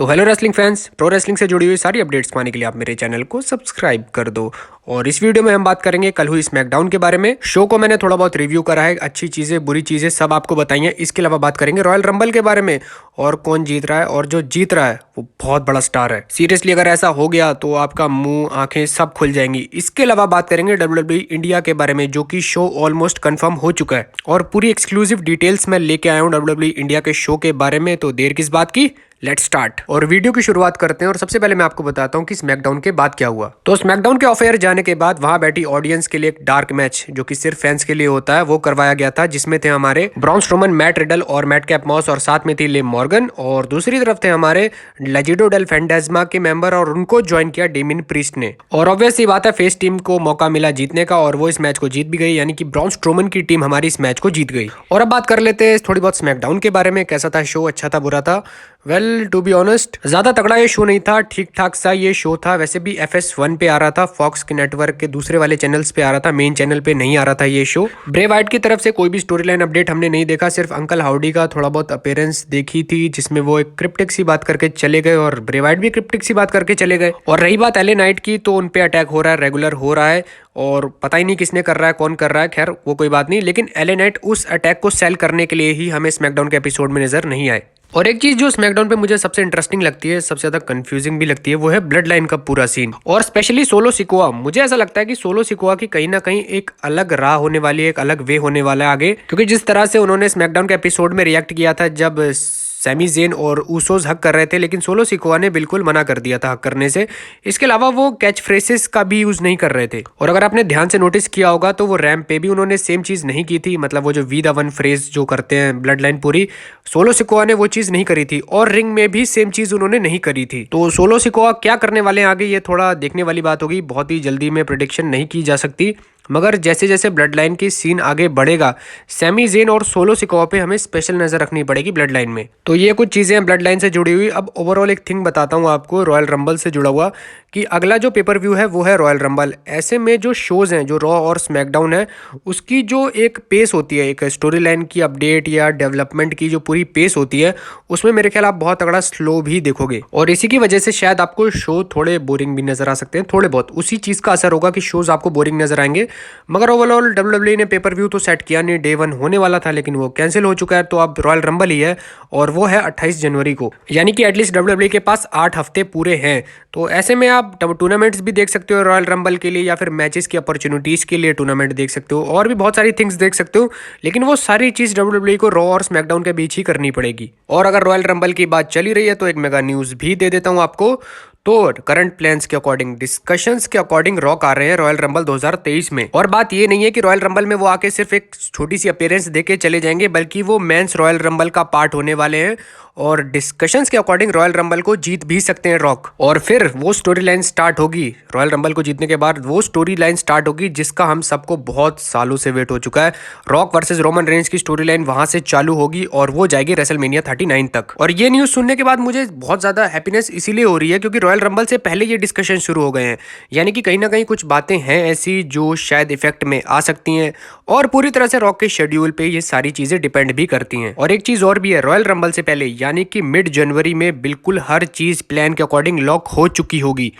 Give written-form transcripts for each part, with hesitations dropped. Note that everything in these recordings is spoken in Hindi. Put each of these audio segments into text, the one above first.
तो hello wrestling fans, pro wrestling से जुड़ी हुई सारी अपडेट्स पाने के लिए आप मेरे चैनल को सब्सक्राइब कर दो। और इस वीडियो में हम बात करेंगे कल हुई स्मैकडाउन के बारे में। शो को मैंने थोड़ा बहुत रिव्यू करा है, अच्छी चीजें बुरी चीजें सब आपको बताई हैं। इसके अलावा बात करेंगे रॉयल रंबल के बारे में और कौन जीत रहा है, और जो जीत रहा है वो बहुत बड़ा स्टार है। सीरियसली अगर ऐसा हो गया तो आपका मुंह आंखें सब खुल जाएंगी। इसके अलावा बात करेंगे WWE इंडिया के बारे में, जो कि शो ऑलमोस्ट कंफर्म हो चुका है और पूरी एक्सक्लूसिव डिटेल्स मैं लेके आया हूँ WWE इंडिया के शो के बारे में। तो देर किस बात की, लेट्स स्टार्ट और वीडियो की शुरुआत करते हैं। और सबसे पहले मैं आपको बताता हूं कि स्मैकडाउन के बाद क्या हुआ। तो स्मैकडाउन के ऑफ एयर जाने के बाद वहां बैठी ऑडियंस के लिए एक डार्क मैच, जो कि सिर्फ फैंस के लिए होता है, वो करवाया गया था, जिसमें थे हमारे ब्रॉन स्ट्रोमन, मैट रिडल और मैट कैप मॉस, और साथ में थी लिव मॉर्गन, और दूसरी तरफ थे हमारे लेजिडो डेल फैंटास्मा के मेंबर, और उनको ज्वाइन किया डेमिन प्रीस्ट ने। और ऑब्वियस सी बात है, फेस टीम को मौका मिला जीतने का और वो इस मैच को जीत भी गई, यानी कि ब्रॉन स्ट्रोमन की टीम हमारी इस मैच को जीत गई। और अब बात कर लेते हैं थोड़ी बहुत स्मैकडाउन के बारे में। कैसा था शो, अच्छा था बुरा था? वेल टू बी ऑनेस्ट, ज्यादा तगड़ा ये शो नहीं था, ठीक ठाक सा ये शो था। वैसे भी FS1 पे आ रहा था, फॉक्स के नेटवर्क के दूसरे वाले चैनल्स पे आ रहा था, मेन चैनल पे नहीं आ रहा था ये शो। ब्रे वाइट की तरफ से कोई भी स्टोरी लाइन अपडेट हमने नहीं देखा, सिर्फ अंकल हाउडी का थोड़ा बहुत अपीयरेंस देखी थी, जिसमें वो एक क्रिप्टिक सी बात करके चले गए और ब्रे वाइट भी क्रिप्टिक सी बात करके चले गए। और रही बात LA नाइट की, तो उन पे अटैक हो रहा है, रेगुलर हो रहा है, और पता ही नहीं किसने कर रहा है, कौन कर रहा है, खैर वो कोई बात नहीं। लेकिन LA नाइट उस अटैक को सेल करने के लिए ही हमें स्मैकडाउन के एपिसोड में नजर नहीं आए। और एक चीज जो स्मैकडाउन पे मुझे सबसे इंटरेस्टिंग लगती है, सबसे ज्यादा कंफ्यूजिंग भी लगती है, वो है ब्लड लाइन का पूरा सीन, और स्पेशली सोलो सिकोआ। मुझे ऐसा लगता है कि सोलो सिकोआ की कहीं ना कहीं एक अलग राह होने वाली है, एक अलग वे होने वाला है आगे, क्योंकि जिस तरह से उन्होंने स्मैकडाउन के एपिसोड में रिएक्ट किया था जब सैमी ज़ेन और ऊसोस हक कर रहे थे, लेकिन सोलो सिकोआ ने बिल्कुल मना कर दिया था हक करने से। इसके अलावा वो कैच फ्रेसेस का भी यूज नहीं कर रहे थे। और अगर आपने ध्यान से नोटिस किया होगा तो वो रैम्प पे भी उन्होंने सेम चीज नहीं की थी, मतलब वो जो वी द वन फ्रेज जो करते हैं ब्लड लाइन पूरी, सोलो सिकोआ ने वो चीज नहीं करी थी, और रिंग में भी सेम चीज उन्होंने नहीं करी थी। तो सोलो सिकोआ क्या करने वाले हैं आगे, ये थोड़ा देखने वाली बात होगी। बहुत ही जल्दी में प्रेडिक्शन नहीं की जा सकती, मगर जैसे जैसे ब्लड लाइन की सीन आगे बढ़ेगा, सैमी ज़ेन और सोलो सिकोआ पे हमें स्पेशल नजर रखनी पड़ेगी ब्लड लाइन में। तो ये कुछ चीजें हैं ब्लड लाइन से जुड़ी हुई। अब ओवरऑल एक थिंग बताता हूँ आपको रॉयल रंबल से जुड़ा हुआ, कि अगला जो पेपर व्यू है वो है रॉयल रंबल। ऐसे में जो शोज हैं, जो रॉ और स्मैकडाउन है, उसकी जो एक पेस होती है, एक स्टोरी लाइन की अपडेट या डेवलपमेंट की जो पूरी पेस होती है, उसमें मेरे ख्याल आप बहुत तगड़ा स्लो भी देखोगे, और इसी की वजह से शायद आपको शो थोड़े बोरिंग भी नजर आ सकते हैं। थोड़े बहुत उसी चीज का असर होगा कि शोज आपको बोरिंग नजर आएंगे। मगर ओवरऑल WWE ने पेपर व्यू तो सेट किया नहीं, Day 1 होने वाला था, लेकिन वो कैंसिल हो चुका है। तो अब रॉयल रंबल ही है, और वो है 28 जनवरी को, यानी कि एटलीस्ट WWE के पास 8 हफ्ते पूरे हैं। तो ऐसे में आप टूर्नामेंट्स भी देख सकते हो रॉयल रंबल के लिए, या फिर मैचेस की अपॉर्चुनिटीज के लिए टूर्नामेंट देख सकते हो, और भी बहुत सारी थिंग्स देख सकते हो। लेकिन वो सारी चीज WWE को रॉ और स्मैकडाउन के बीच ही करनी पड़ेगी। और अगर रॉयल रंबल की बात चली रही है तो एक मेगा न्यूज भी दे देता हूँ आपको। तो करंट प्लान्स के अकॉर्डिंग, डिस्कशंस के अकॉर्डिंग रॉक आ रहे हैं रॉयल रंबल 2023 में। और बात ये नहीं है कि रॉयल रंबल में वो आके सिर्फ एक छोटी सी अपीयरेंस देके चले जाएंगे, बल्कि वो मेंस रॉयल रंबल का पार्ट होने वाले हैं। और डिस्कशंस के अकॉर्डिंग रॉयल रंबल को जीत भी सकते हैं रॉक, और फिर वो स्टोरी लाइन स्टार्ट होगी। रॉयल रंबल को जीतने के बाद वो स्टोरी लाइन स्टार्ट होगी जिसका हम सबको बहुत सालों से वेट हो चुका है। रॉक वर्सेस रोमन रेंज की स्टोरी लाइन वहां से चालू होगी, और वो जाएगी रेसलमेनिया 39 तक। और ये न्यूज सुनने के बाद मुझे बहुत ज्यादा हैप्पीनेस इसीलिए हो रही है क्योंकि रॉयल रंबल से पहले ये डिस्कशन शुरू हो गए हैं, यानी कि कहीं ना कहीं कुछ बातें हैं ऐसी जो शायद इफेक्ट में आ सकती हैं, और पूरी तरह से रॉक के शेड्यूल पे ये सारी चीजें डिपेंड भी करती हैं। और एक चीज और भी है, रॉयल रंबल से पहले यानी कि मिड जनवरी में बिल्कुल हर चीज प्लान के अकॉर्डिंग लॉक हो चुकी होगी,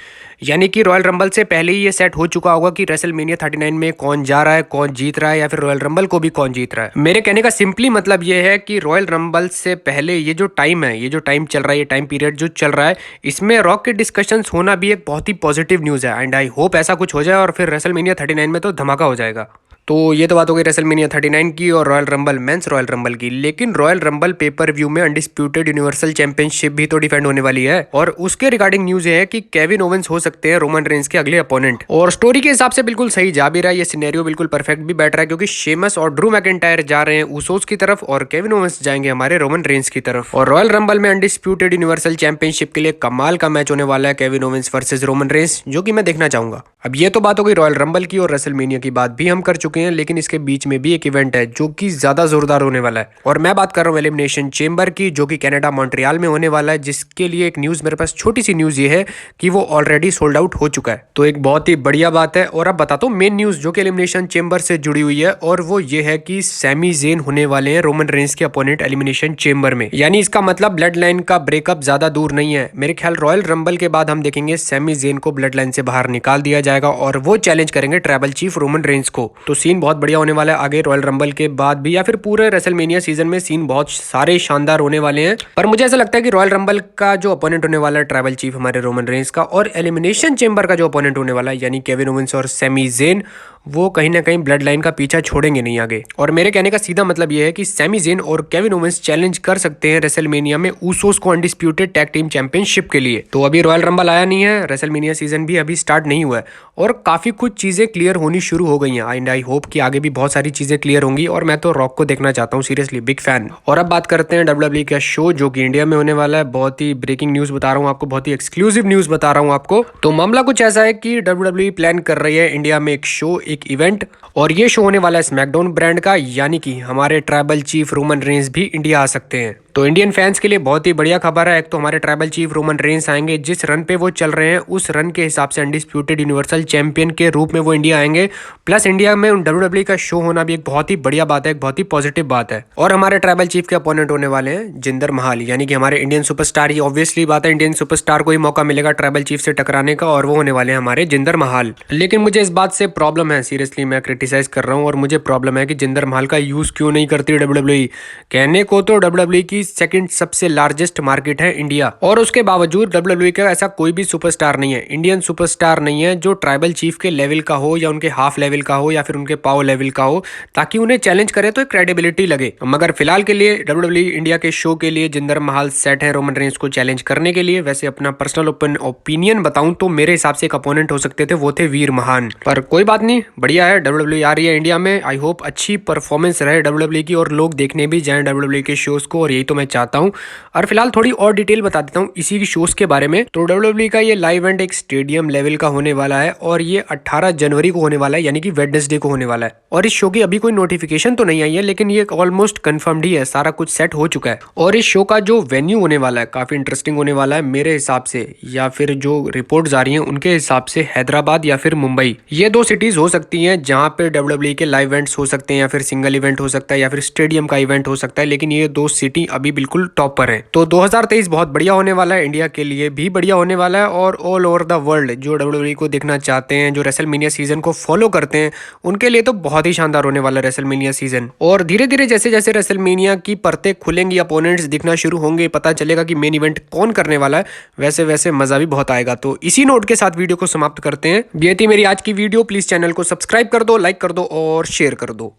यानी कि रॉयल रंबल से पहले ही ये सेट हो चुका होगा कि रेसलमेनिया 39 में कौन जा रहा है, कौन जीत रहा है, या फिर रॉयल रंबल को भी कौन जीत रहा है। मेरे कहने का सिंपली मतलब ये है कि रॉयल रंबल से पहले ये जो टाइम है, ये जो टाइम चल रहा है, ये टाइम पीरियड जो चल रहा है, इसमें रॉक के डिस्कशंस होना भी एक बहुत ही पॉजिटिव न्यूज है। एंड आई होप ऐसा कुछ हो जाए और फिर रेसलमेनिया 39 में तो धमाका हो जाएगा। तो ये तो बात हो गई रेसलमेनिया 39 की और Royal Rumble, men's Royal Rumble की। लेकिन रॉयल रंबल पेपर व्यू में अनडिस्प्यूटेड यूनिवर्सल चैंपियनशिप भी तो डिफेंड होने वाली है, और उसके रिगार्डिंग न्यूज है कि केविन ओवेंस हो सकते हैं रोमन रेंज के अगले अपोनेंट। और स्टोरी के हिसाब से बिल्कुल सही जा भी रहा है, ये सिनेरियो बिल्कुल परफेक्ट भी बैठ रहा है, क्योंकि शेमस और ड्रू मैकिंटायर जा रहे हैं ऊसोस की तरफ, और केविन ओवेंस जाएंगे हमारे रोमन रेंज की तरफ। और रॉयल रंबल में अनडिस्प्यूटेड यूनिवर्सल चैंपियनशिप के लिए कमाल का मैच होने वाला है, Kevin Owens versus Roman Reigns, जो कि मैं देखना चाहूंगा। अब ये तो बात हो गई रॉयल रंबल की, और रेसलमेनिया की बात भी हम कर चुके हैं, लेकिन इसके बीच में भी एक इवेंट है जो कि ज्यादा जोरदार होने वाला है, और मैं बात कर रहा हूँ एलिमिनेशन चेंबर की, जो कि कनाडा मॉन्ट्रियल में होने वाला है, जिसके लिए एक न्यूज मेरे पास, छोटी सी न्यूज ये है कि वो ऑलरेडी सोल्ड आउट हो चुका है। तो एक बहुत ही बढ़िया बात है। और अब बताता हूँ मेन न्यूज जो कि एलिमिनेशन चेंबर से जुड़ी हुई है, और वो ये है कि सैमी ज़ेन होने वाले हैं रोमन रेंस के अपोनेंट एलिमिनेशन चेंबर में। यानी इसका मतलब ब्लड लाइन का ब्रेकअप ज्यादा दूर नहीं है। मेरे ख्याल रॉयल रंबल के बाद हम देखेंगे सैमी ज़ेन को ब्लड लाइन से बाहर निकाल दिया जाएगा और वो चैलेंज करेंगे ट्राइबल चीफ रोमन रेंस को। तो सीन बहुत बढ़िया होने वाला है आगे रॉयल रंबल के बाद भी, या फिर पूरे रेसलमेनिया सीजन में सीन बहुत सारे शानदार होने वाले हैं। पर मुझे ऐसा लगता है कि रॉयल रंबल का जो अपोनेंट होने वाला है ट्राइबल चीफ हमारे रोमन रेंस का, और एलिमिनेशन चेंबर का जो अपोनेंट होने वाला है यानी केविन ओवेंस और सैमी ज़ेन, वो कहीं ना कहीं ब्लड लाइन का पीछा छोड़ेंगे नहीं आगे। और मेरे कहने का सीधा मतलब ये है कि सैमी ज़ेन और केविन ओवेंस चैलेंज कर सकते हैं रेसलमेनिया में ऊसोस को अनडिस्प्यूटेड टैग टीम चैंपियनशिप के लिए। तो अभी रॉयल रंबल आया नहीं है, रेसलमेनिया सीजन भी अभी स्टार्ट नहीं हुआ है, और काफी कुछ चीजें क्लियर होनी शुरू हो गई हैं, एंड आई होप कि आगे भी बहुत सारी चीजें क्लियर होंगी। और मैं तो रॉक को देखना चाहता हूँ, सीरियसली बिग फैन। और अब बात करते हैं डब्ल्यूडब्ल्यूई का शो जो कि इंडिया में होने वाला है। बहुत ही ब्रेकिंग न्यूज बता रहा हूँ आपको, बहुत ही एक्सक्लूसिव न्यूज बता रहा हूँ आपको। तो मामला कुछ ऐसा है कि डब्ल्यूडब्ल्यूई प्लान कर रही है इंडिया में एक शो, एक इवेंट, और ये शो होने वाला है स्मैकडाउन ब्रांड का, यानी कि हमारे ट्राइबल चीफ रोमन रेंस भी इंडिया आ सकते हैं। तो इंडियन फैंस के लिए बहुत ही बढ़िया खबर है। एक तो हमारे ट्राइबल चीफ रोमन रेंस आएंगे, जिस रन पे वो चल रहे हैं उस रन के हिसाब से अनडिस्प्यूटेड यूनिवर्सल चैंपियन के रूप में वो इंडिया आएंगे। प्लस इंडिया में डब्ल्यूडब्ल्यूई का शो होना भी एक बहुत ही बढ़िया बात है, एक बहुत ही पॉजिटिव बात है। और हमारे ट्राइबल चीफ के अपोनेंट होने वाले हैं जिंदर महाल, यानी कि हमारे इंडियन सुपरस्टार। ये ऑब्वियसली बात है, इंडियन सुपरस्टार को ही मौका मिलेगा ट्राइबल चीफ से टकराने का, और वो होने वाले हैं हमारे जिंदर महाल। लेकिन मुझे इस बात से प्रॉब्लम है, सीरियसली मैं क्रिटिसाइज कर रहा हूँ, और मुझे प्रॉब्लम है कि जिंदर महाल का यूज क्यों नहीं करती डब्ल्यूडब्ल्यूई। कहने को तो डब्ल्यूडब्ल्यूई की सेकंड सबसे लार्जेस्ट मार्केट है इंडिया, और उसके बावजूद डब्ल्यूडब्ल्यूई का ऐसा कोई भी सुपरस्टार नहीं है, इंडियन सुपरस्टार नहीं है जो ट्राइबल चीफ के लेवल का हो, या उनके हाफ लेवल का हो, या फिर उनके पाव लेवल का हो, ताकि उन्हें चैलेंज करे तो एक क्रेडिबिलिटी लगे। मगर फिलहाल के लिए डब्ल्यूडब्ल्यूई इंडिया के शो के लिए जिंदर महाल सेट है रोमन रेंस को चैलेंज करने के लिए। वैसे अपना पर्सनल ओपिनियन बताऊं तो मेरे हिसाब से एक अपोनेंट हो सकते थे, वो थे वीर महान। पर कोई बात नहीं, बढ़िया है, डब्ल्यूडब्ल्यूई आ रही है इंडिया में। आई होप अच्छी परफॉर्मेंस रहे डब्ल्यूडब्ल्यूई की, और लोग देखने भी जाएं डब्ल्यूडब्ल्यूई के शोज को, और यही तो मैं चाहता हूं। और फिलहाल थोड़ी और डिटेल बता देता हूँ इसी की शोज के बारे में। तो डब्ल्यूडब्ल्यूई का ये लाइव इवेंट एक स्टेडियम लेवल का होने वाला है, और ये 18 जनवरी को होने वाला है, यानी कि वेडनेसडे को होने वाला है। और इस शो की अभी कोई नोटिफिकेशन तो नहीं आई है, लेकिन ये ऑलमोस्ट कंफर्म्ड ही है, सारा कुछ सेट हो चुका है। और इस शो का जो वेन्यू होने वाला है काफी इंटरेस्टिंग होने वाला है मेरे हिसाब से, या फिर जो रिपोर्ट्स आ रही हैं उनके हिसाब से हैदराबाद या फिर मुंबई, ये दो सिटीज हो सकती हैं जहां पे डब्ल्यूडब्ल्यूई के लाइव इवेंट्स हो सकते हैं, या फिर सिंगल इवेंट हो सकता है, या फिर स्टेडियम का इवेंट हो सकता है। लेकिन ये दो सिटी अभी बिल्कुल टॉप पर है। तो 2023 बहुत बढ़िया होने वाला है, इंडिया के लिए भी बढ़िया होने वाला है, और ऑल ओवर द वर्ल्ड जो डब्ल्यूडब्ल्यूई को देखना चाहते हैं, जो रेसलमेनिया सीजन को फॉलो करते हैं, उनके लिए तो बहुत ही शानदार होने वाला है रेसलमेनिया सीजन। और धीरे धीरे जैसे जैसे रेसलमेनिया की परतें खुलेंगी, अपोनेंट्स दिखना शुरू होंगे, पता चलेगा कि मेन इवेंट कौन करने वाला है, वैसे वैसे मजा भी बहुत आएगा। तो इसी नोट के साथ वीडियो को समाप्त करते हैं। ये थी मेरी आज की वीडियो। प्लीज चैनल को सब्सक्राइब कर दो, लाइक कर दो और शेयर कर दो।